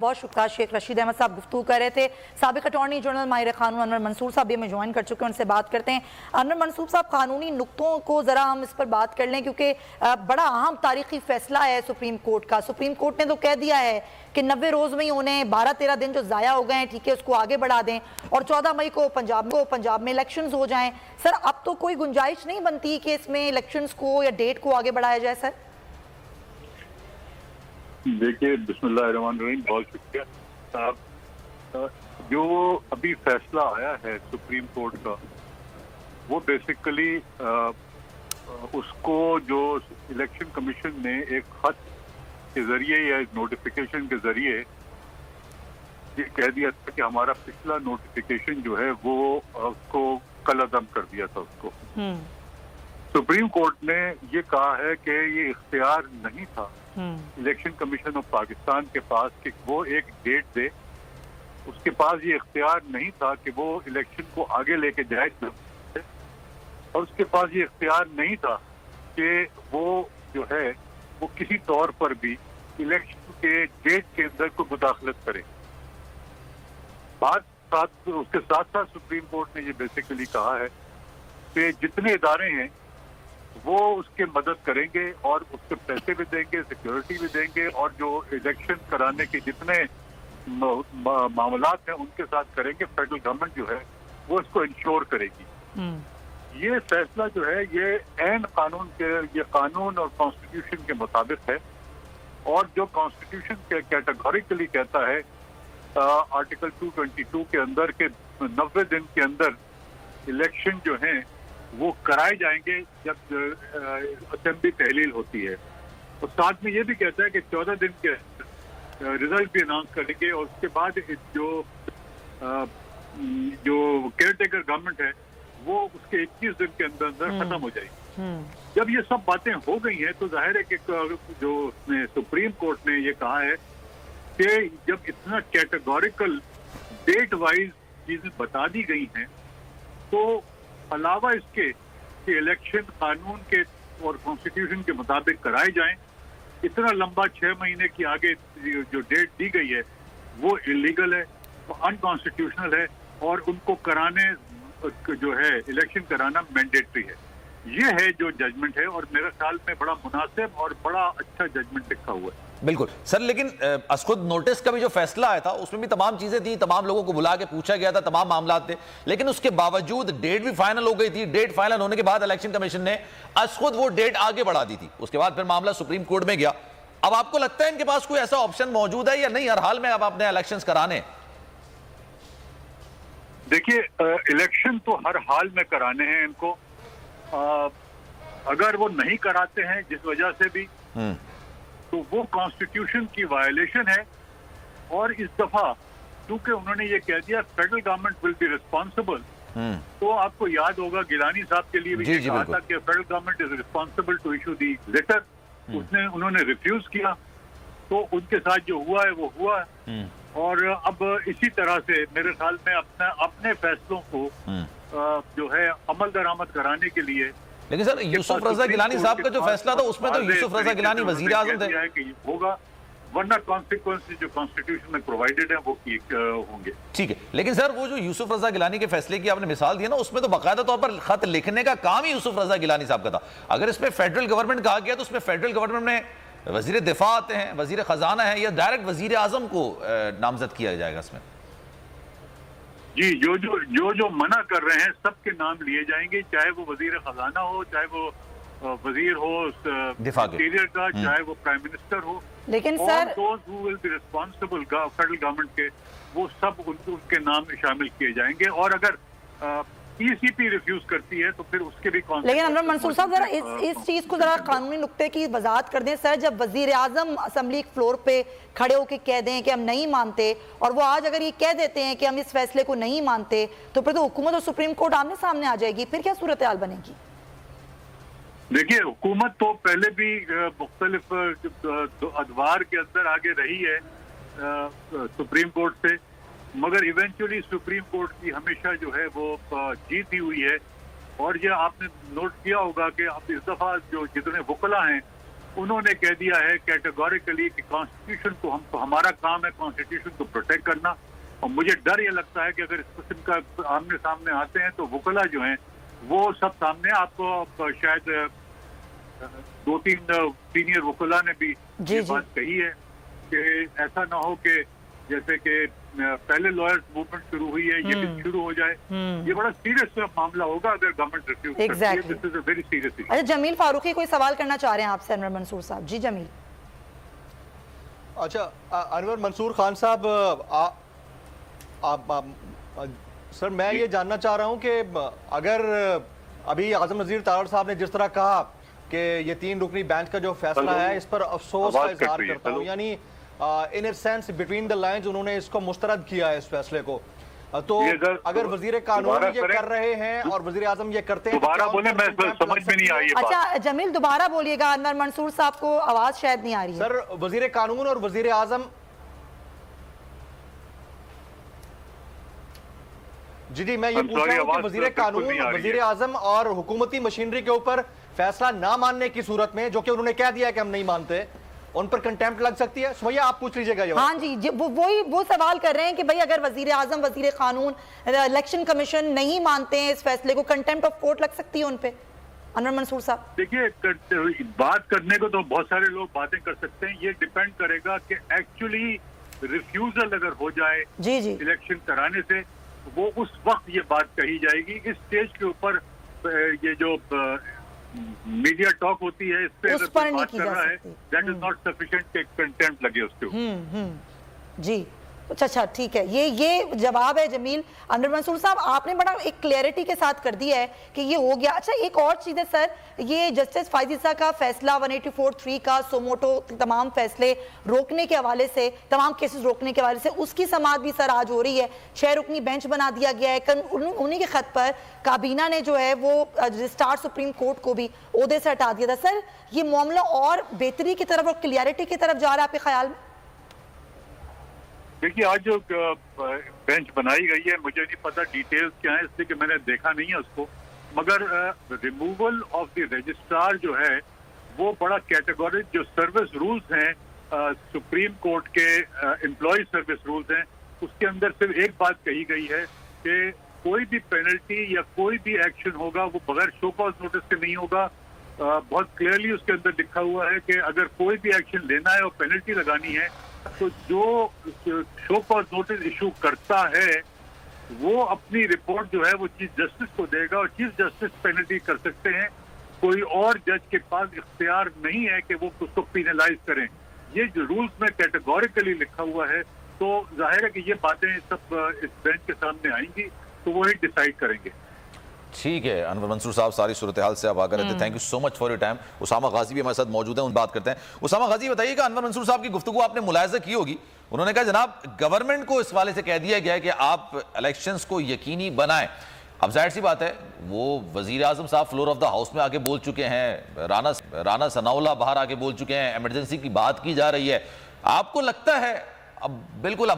बहुत शुक्रिया। शेख रशीद अहमद साहब गुफ्तगू कर रहे थे। साबिक अटॉर्नी जनरल माहिर कानून अनवर मंसूर साहब भी हमें ज्वाइन कर चुके हैं, उनसे बात करते हैं। अनवर मंसूर साहब, कानूनी नुक्तों को ज़रा हम इस पर बात कर लें, क्योंकि बड़ा अहम तारीखी फैसला है सुप्रीम कोर्ट का। सुप्रीम कोर्ट ने तो कह दिया है कि 90 रोज़ में ही उन्हें 12-13 दिन जो ज़ाया हो गए हैं, ठीक है, उसको आगे बढ़ा दें और 14 मई को पंजाब में इलेक्शंस हो जाएं। सर, अब तो कोई गुंजाइश नहीं बनती कि इसमें इलेक्शंस को या डेट को आगे बढ़ाया जाए? सर देखिए, बिस्मिल्लाहिर्रहमानिर्रहीम, बहुत शुक्रिया साहब। जो अभी फैसला आया है सुप्रीम कोर्ट का, वो बेसिकली उसको जो इलेक्शन कमीशन ने एक खत के जरिए या नोटिफिकेशन के जरिए ये कह दिया था कि हमारा पिछला नोटिफिकेशन जो है वो उसको कल अदम कर दिया था उसको। सुप्रीम कोर्ट ने ये कहा है कि ये इख्तियार नहीं था इलेक्शन कमीशन ऑफ पाकिस्तान के पास कि वो एक डेट दे। उसके पास ये इख्तियार नहीं था कि वो इलेक्शन को आगे लेके जाए, और उसके पास ये इख्तियार नहीं था कि वो जो है वो किसी तौर पर भी इलेक्शन के डेट के अंदर को मुदाखलत करे। उसके साथ साथ सुप्रीम कोर्ट ने ये बेसिकली कहा है कि जितने इदारे हैं वो उसके मदद करेंगे और उसके पैसे भी देंगे, सिक्योरिटी भी देंगे, और जो इलेक्शन कराने के जितने मामलात हैं उनके साथ करेंगे। फेडरल गवर्नमेंट जो है वो इसको इंश्योर करेगी। ये फैसला जो है ये ये कानून और कॉन्स्टिट्यूशन के मुताबिक है, और जो कॉन्स्टिट्यूशन कैटेगोरिकली कहता है आर्टिकल 222 के अंदर के 90 दिन के अंदर इलेक्शन जो है वो कराए जाएंगे जब असेंबली तहलील होती है। और साथ में ये भी कहता है कि 14 दिन के रिजल्ट भी अनाउंस करेंगे, और उसके बाद जो केयर टेकर गवर्नमेंट है वो उसके 21 दिन के अंदर अंदर खत्म हो जाएगी। जब ये सब बातें हो गई हैं तो जाहिर है कि जो सुप्रीम कोर्ट ने ये कहा है कि जब इतना कैटेगोरिकल डेट वाइज चीजें बता दी गई हैं, तो अलावा इसके कि इलेक्शन कानून के और कॉन्स्टिट्यूशन के मुताबिक कराए जाएं, इतना लंबा 6 महीने की आगे जो डेट दी गई है वो इलीगल है, वो अनकॉन्स्टिट्यूशनल है, और उनको कराने जो है इलेक्शन कराना मैंडेटरी है। ये है जो जजमेंट है, और मेरे ख्याल में बड़ा मुनासिब और बड़ा अच्छा जजमेंट लिखा हुआ है। बिल्कुल सर, लेकिन खुद नोटिस का भी जो फैसला आया था उसमें भी तमाम चीजें थी, तमाम लोगों को बुला के पूछा गया था, तमाम मामला थे, लेकिन उसके बावजूद डेट भी फाइनल हो गई थी। डेट फाइनल होने के बाद इलेक्शन कमीशन ने खुद वो डेट आगे बढ़ा दी थी। उसके बाद फिर मामला सुप्रीम कोर्ट में गया। अब आपको लगता है इनके पास कोई ऐसा ऑप्शन मौजूद है या नहीं, हर हाल में अब अपने इलेक्शन कराने? देखिए, इलेक्शन तो हर हाल में कराने हैं इनको। अगर वो नहीं कराते हैं जिस वजह से भी, तो वो कॉन्स्टिट्यूशन की वायलेशन है। और इस दफा क्योंकि उन्होंने ये कह दिया federal government will be responsible, तो आपको याद होगा गिलानी साहब के लिए भी कहा था कि federal government is responsible to issue the letter. उन्होंने रिफ्यूज किया, तो उनके साथ जो हुआ है वो हुआ है। और अब इसी तरह से मेरे ख्याल में अपने फैसलों को जो है अमल दरामद कराने के लिए। लेकिन सर, यूसुफ रजा गिलानी साहब का जो फैसला था उसमें तो यूसुफ रजा गिलानी वजीर आजम थे कि होगा, वरना कॉन्सिक्वेंसेस जो कॉन्स्टिट्यूशन में प्रोवाइडेड है वो होंगे। ठीक है, लेकिन सर वो जो यूसुफ रजा गिलानी के फैसले की आपने मिसाल दी ना, उसमें तो बाकायदा तौर पर खत लिखने का काम ही यूसुफ रजा गिलानी साहब का था। अगर इसमें फेडरल गवर्नमेंट कहा गया तो उसमें फेडरल गवर्नमेंट में वजीर दिफा आते हैं, वजीर खजाना है, या डायरेक्ट वजीर आजम को नामजद किया जाएगा इसमें? जी, जो मना कर रहे हैं सबके नाम लिए जाएंगे, चाहे वो वजीर खजाना हो, चाहे वो वजीर हो इंटीरियर का, चाहे वो प्राइम मिनिस्टर हो। लेकिन sir, will be responsible federal government के, वो सब उनके नाम शामिल किए जाएंगे। और अगर ईसीपी रिफ्यूज करती है तो फिर उसके भी। लेकिन अनवर मंसूर साहब, जरा इस चीज को जरा कानूनी नुक्ते की वजाहत कर दें सर। जब वजीर आजम असेंबली फ्लोर पे खड़े होकर कह दें कि हम नहीं मानते, और वो आज अगर ये कह देते हैं कि हम इस फैसले को नहीं मानते, तो फिर तो हुकूमत और सुप्रीम कोर्ट आमने सामने आ जाएगी। फिर क्या सूरत हाल बनेगी? देखिए, हुकूमत तो पहले भी मुख्तलिफ अदवार के अंदर आगे रही है सुप्रीम कोर्ट से, मगर इवेंचुअली सुप्रीम कोर्ट की हमेशा जो है वो जीत ही हुई है। और ये आपने नोट किया होगा कि अब इस दफा जो जितने वकला हैं उन्होंने कह दिया है कैटेगोरिकली कि कॉन्स्टिट्यूशन को हमको, हमारा काम है कॉन्स्टिट्यूशन को प्रोटेक्ट करना। और मुझे डर ये लगता है कि अगर इस किस्म का आमने सामने आते हैं तो वकला जो हैं वो सब सामने, आपको शायद 2-3 सीनियर वकला ने भी ये बात कही है कि ऐसा ना हो कि जैसे कि पहले लॉयर्स मूवमेंट शुरू हुई है, ये भी शुरू हो जाए। ये बड़ा सीरियस मामला होगा अगर गवर्नमेंट रिफ्यूज करती है। This is a very serious issue. अच्छा, जमील फारूकी कोई सवाल करना चाह रहे हैं आपसे अनवर मंसूर साहब। जी जमील। अच्छा अनवर मंसूर खान साहब, सर मैं ये जानना चाह रहा हूँ कि अगर अभी आजम नज़ीर तारड़ साहब ने जिस तरह कहा कि ये 3 रुकनी बेंच का जो फैसला है इस पर अफसोस का इजहार करता हूँ, यानी in a sense between the lines उन्होंने इसको मुस्तरद किया है इस फैसले को। तो अगर वजीर कानून ये कर रहे हैं और वजीर आजम ये करते हैं, दोबारा बोले, मैं समझ में नहीं आई ये बात। अच्छा जमील दोबारा बोलिएगा, अनवर मंसूर साहब को आवाज शायद नहीं आ रही है। सर वजीर कानून और वजीर आजम, जी मैं ये पूछ रहा हूँ कि वजीर कानून, वजीर आजम और हुकूमती मशीनरी के ऊपर फैसला ना मानने की सूरत में, जो कि उन्होंने कह दिया कि हम नहीं मानते, उन पर कंटेम्प्ट लग सकती है। सुमैया आप पूछ लीजिएगा। हाँ जी, वो सवाल कर रहे हैं कि भाई अगर वजीर आजम, वजीर कानून, इलेक्शन कमीशन नहीं मानते हैं इस फैसले को, कंटेम्प्ट ऑफ कोर्ट लग सकती है उन पे। अनवर मंसूर साहब देखिए, बात करने को तो बहुत सारे लोग बातें कर सकते हैं, ये डिपेंड करेगा कि एक्चुअली रिफ्यूजल अगर हो जाए जी इलेक्शन कराने से, वो उस वक्त ये बात कही जाएगी। इस स्टेज के ऊपर ये जो मीडिया टॉक होती है इस पे अगर बात कर रहा है, दैट इज नॉट सफिशिएंट कि कंटेम्प्ट लगे उसके ऊपर। जी अच्छा ठीक है, ये जवाब है जमील। अनवर मंसूर साहब आपने बड़ा एक क्लैरिटी के साथ कर दिया है कि ये हो गया। अच्छा एक और चीज़ है सर, ये जस्टिस फाइजिसा का फैसला 184(3) का सोमोटो तमाम फैसले रोकने के हवाले से, तमाम केसेस रोकने के हवाले से, उसकी समाअत भी सर आज हो रही है। 6 रुकनी बेंच बना दिया गया है। उन्हीं के खत पर काबीना ने जो है वो रजिस्ट्रार सुप्रीम कोर्ट को भी ओहदे से हटा दिया था। सर ये मामला और बेहतरी की तरफ और क्लियरिटी की तरफ जा रहा है आपके ख्याल में? देखिए, आज जो बेंच बनाई गई है, मुझे नहीं पता डिटेल्स क्या है, इसलिए कि मैंने देखा नहीं है उसको, मगर रिमूवल ऑफ द रजिस्ट्रार जो है वो बड़ा कैटेगोरी, जो सर्विस रूल्स हैं सुप्रीम कोर्ट के, एम्प्लॉय सर्विस रूल्स हैं, उसके अंदर सिर्फ एक बात कही गई है कि कोई भी पेनल्टी या कोई भी एक्शन होगा वो बगैर शो कॉज नोटिस के नहीं होगा। बहुत क्लियरली उसके अंदर लिखा हुआ है कि अगर कोई भी एक्शन लेना है और पेनल्टी लगानी है तो जो शो कॉज नोटिस इशू करता है वो अपनी रिपोर्ट जो है वो चीफ जस्टिस को देगा और चीफ जस्टिस पेनल्टी कर सकते हैं। कोई और जज के पास इख्तियार नहीं है कि वो उसको पीनलाइज करें। ये जो रूल्स में कैटेगोरिकली लिखा हुआ है, तो जाहिर है कि ये बातें सब इस बेंच के सामने आएंगी तो वो ही डिसाइड करेंगे। ठीक है अनवर मंसूर साहब, सारी सूरत हाल से आप आकर रहते हैं। Thank you so much for your time. Usama Ghazi भी हमारे साथ मौजूद हैं, उन बात करते हैं। उसामा गाजी बताइएगा, अनवर मंसूर साहब की गुफ्तगू आपने मुलाहिजा की होगी, उन्होंने कहा जनाब गवर्नमेंट को इस वाले से कह दिया गया है कि आप इलेक्शंस को यकीनी बनाएं। अब जाहिर सी बात है वो वजीर आजम साहब फ्लोर ऑफ द हाउस में आके बोल चुके हैं, राना सनाउल्लाह बाहर आके बोल चुके हैं, इमरजेंसी की बात की जा रही है। आपको लगता है अब बिल्कुल